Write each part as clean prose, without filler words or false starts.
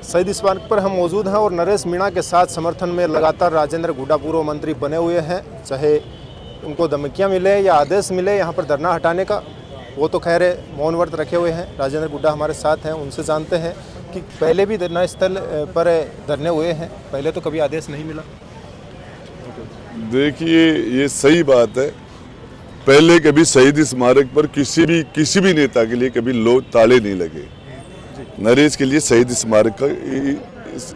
शहीद स्मारक पर हम मौजूद हैं और नरेश मीणा के साथ समर्थन में लगातार राजेंद्र गुड्डा पूर्व मंत्री बने हुए हैं। चाहे उनको धमकियां मिले या आदेश मिले यहाँ पर धरना हटाने का, वो तो खैर मौन व्रत रखे हुए हैं। राजेंद्र गुड्डा हमारे साथ हैं, उनसे जानते हैं कि पहले भी धरना स्थल पर धरने हुए हैं, पहले तो कभी आदेश नहीं मिला। देखिए, ये सही बात है, पहले कभी शहीद स्मारक पर किसी भी नेता के लिए कभी ताले नहीं लगे। नरेश के लिए शहीद स्मारक का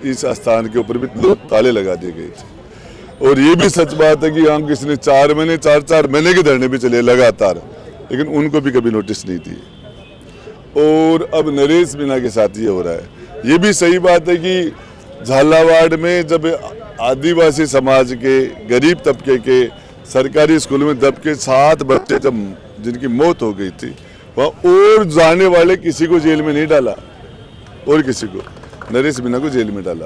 इस स्थान के ऊपर भी ताले लगा दिए गए थे। और ये भी सच बात है कि हम किसी ने 4 महीने के धरने भी चले लगातार, लेकिन उनको भी कभी नोटिस नहीं दिए। और अब नरेश मीणा के साथ ये हो रहा है। ये भी सही बात है कि झालावाड़ में जब आदिवासी समाज के गरीब तबके के सरकारी स्कूल में दब के 7 बच्चे जब जिनकी मौत हो गई थी, वहाँ और जाने वाले किसी को जेल में नहीं डाला, और किसी को नरेश मीणा को जेल में डाला।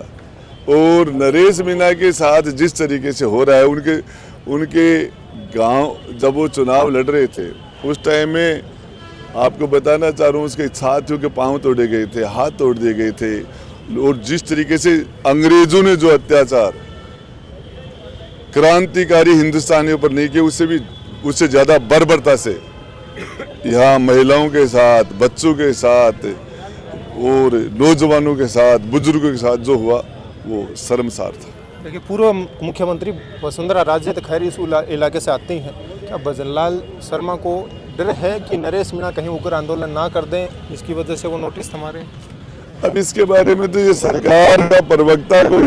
और नरेश मीणा के साथ जिस तरीके से हो रहा है, उनके गांव जब वो चुनाव लड़ रहे थे उस टाइम में आपको बताना चाह रहा हूँ, उसके साथियों के पांव तोड़े गए थे, हाथ तोड़ दिए गए थे। और जिस तरीके से अंग्रेजों ने जो अत्याचार क्रांतिकारी हिंदुस्तानियों पर नहीं किया, उससे ज्यादा बर्बरता से यहाँ महिलाओं के साथ, बच्चों के साथ और नौजवानों के साथ, बुजुर्गों के साथ जो हुआ वो शर्मसार था। देखिए, पूर्व मुख्यमंत्री वसुंधरा राजे तो खैर इस इलाके से आती हैं। क्या भजनलाल शर्मा को डर है कि नरेश मीणा कहीं उग्र आंदोलन ना कर दें, इसकी वजह से वो नोटिस थमा रहे हैं? अब इसके बारे में तो ये सरकार का प्रवक्ता को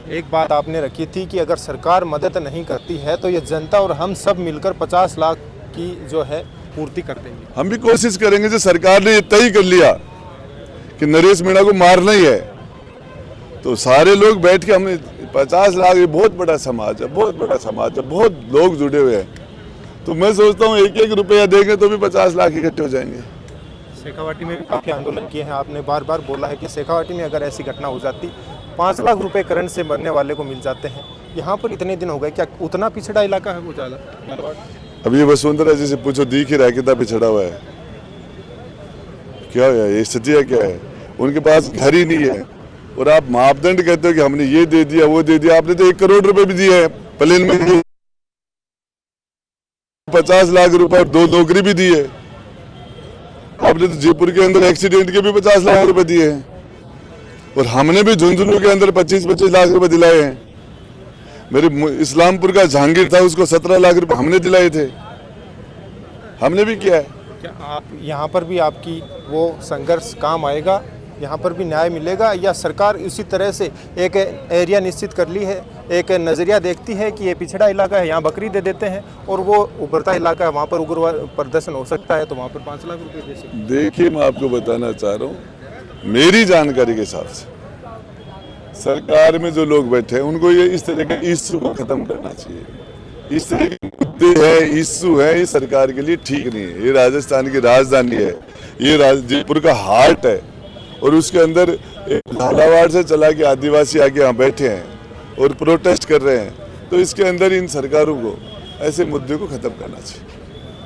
एक बात आपने रखी थी कि अगर सरकार मदद नहीं करती है तो ये जनता और हम सब मिलकर 50 लाख की जो है पूर्ति कर देंगे। हम भी कोशिश करेंगे। जो सरकार ने ये तय कर लिया कि नरेश मीणा को मारना ही है, तो सारे लोग बैठ के हमने 50 लाख, ये बहुत बड़ा समाज है, बहुत लोग जुड़े हुए हैं। तो मैं सोचता हूँ 1-1 रुपया देंगे तो भी 50 लाख इकट्ठे हो जाएंगे। शेखावाटी में भी काफ़ी आंदोलन किए हैं आपने, बार बार बोला है कि शेखावाटी में अगर ऐसी घटना हो जाती 5 लाख रुपए करंट से मरने वाले को मिल जाते हैं। यहाँ पर इतने दिन हो गए, क्या उतना पिछड़ा इलाका है वो झालावाड़? अब ये वसुंधरा जी से पूछो, दिख ही रहा है कितना पिछड़ा हुआ है। क्या है ये स्थिति क्या है? उनके पास घर ही नहीं है और आप मापदंड कहते हो कि हमने ये दे दिया वो दे दिया। आपने तो 1 करोड़ रुपए भी दिए हैं, प्लेन में 50 लाख रुपए, 2 नौकरी भी दी है। आपने तो जयपुर के अंदर एक्सीडेंट के भी 50 लाख रुपए दिए हैं, और हमने भी झुंझुनू के अंदर 25-25 लाख रुपए दिलाए हैं। मेरे इस्लामपुर का जहांगीर था, उसको 17 लाख रुपए हमने दिलाए थे, हमने भी किया है। क्या आप यहाँ पर भी आपकी वो संघर्ष काम आएगा? यहाँ पर भी न्याय मिलेगा, या सरकार इसी तरह से एक एरिया निश्चित कर ली है, एक नज़रिया देखती है कि ये पिछड़ा इलाका है, यहाँ बकरी दे देते हैं, और वो उभरता इलाका है, वहाँ पर उग्र प्रदर्शन हो सकता है, तो वहाँ पर 5 लाख रुपये दे सकते? देखिए, मैं आपको बताना चाह रहा हूँ, मेरी जानकारी के हिसाब से सरकार में जो लोग बैठे हैं उनको ये इस तरह के इश्यू को खत्म करना चाहिए। इस तरह के मुद्दे है, इश्यू है, ये सरकार के लिए ठीक नहीं है। ये राजस्थान की राजधानी है, ये जयपुर का हार्ट है, और उसके अंदर झालावाड़ से चला के आदिवासी आके यहाँ बैठे हैं और प्रोटेस्ट कर रहे हैं। तो इसके अंदर इन सरकारों को ऐसे मुद्दे को खत्म करना चाहिए।